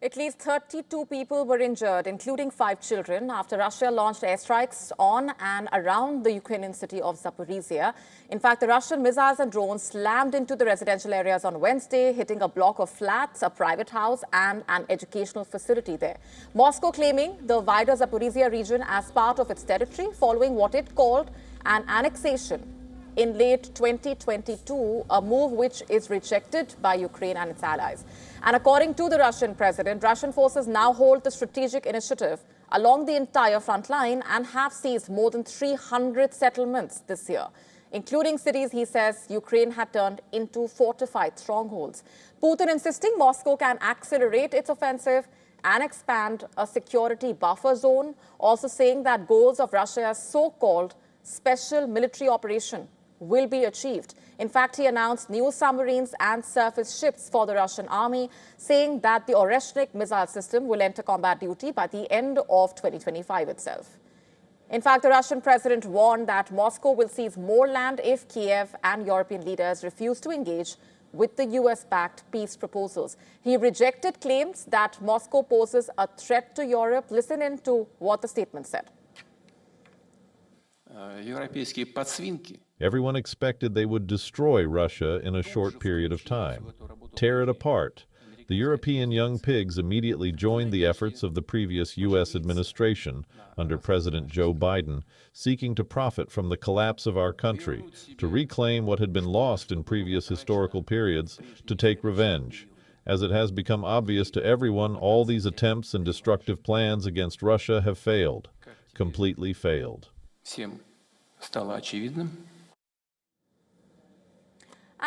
At least 32 people were injured, including 5 children, after Russia launched airstrikes on and around the Ukrainian city of Zaporizhia. In fact, the Russian missiles and drones slammed into the residential areas on Wednesday, hitting a block of flats, a private house and an educational facility there. Moscow claiming the wider Zaporizhia region as part of its territory, following what it called an annexation in late 2022, a move which is rejected by Ukraine and its allies. And according to the Russian president, Russian forces now hold the strategic initiative along the entire front line and have seized more than 300 settlements this year, including cities, he says, Ukraine had turned into fortified strongholds. Putin insisting Moscow can accelerate its offensive and expand a security buffer zone, also saying that goals of Russia's so-called special military operation will be achieved. In fact, he announced new submarines and surface ships for the Russian army, saying that the Oreshnik missile system will enter combat duty by the end of 2025 itself. In fact, the Russian president warned that Moscow will seize more land if Kiev and European leaders refuse to engage with the US-backed peace proposals. He rejected claims that Moscow poses a threat to Europe. Listen in to what the statement said. Everyone expected they would destroy Russia in a short period of time, tear it apart. The European young pigs immediately joined the efforts of the previous U.S. administration under President Joe Biden, seeking to profit from the collapse of our country, to reclaim what had been lost in previous historical periods, to take revenge. As it has become obvious to everyone, all these attempts and destructive plans against Russia have failed, completely failed.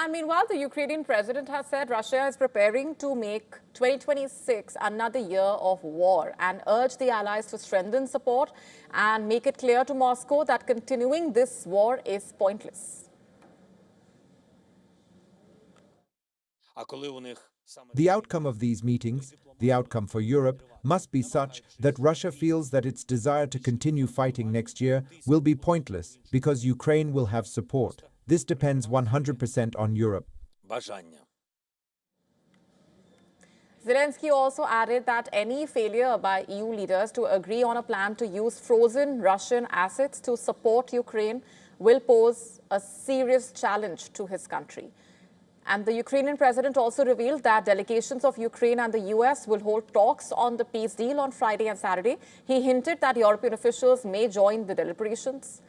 And meanwhile, the Ukrainian president has said Russia is preparing to make 2026 another year of war and urged the allies to strengthen support and make it clear to Moscow that continuing this war is pointless. The outcome of these meetings, the outcome for Europe, must be such that Russia feels that its desire to continue fighting next year will be pointless because Ukraine will have support. This depends 100% on Europe. Zelensky also added that any failure by EU leaders to agree on a plan to use frozen Russian assets to support Ukraine will pose a serious challenge to his country. And the Ukrainian president also revealed that delegations of Ukraine and the US will hold talks on the peace deal on Friday and Saturday. He hinted that European officials may join the deliberations.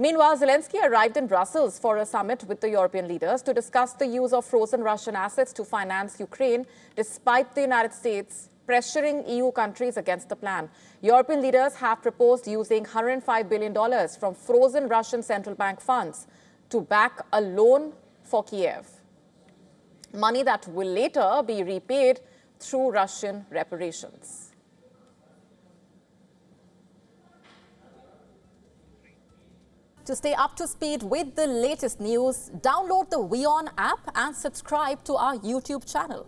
Meanwhile, Zelensky arrived in Brussels for a summit with the European leaders to discuss the use of frozen Russian assets to finance Ukraine, despite the United States pressuring EU countries against the plan. European leaders have proposed using $105 billion from frozen Russian central bank funds to back a loan for Kiev, money that will later be repaid through Russian reparations. To stay up to speed with the latest news, download the WION app and subscribe to our YouTube channel.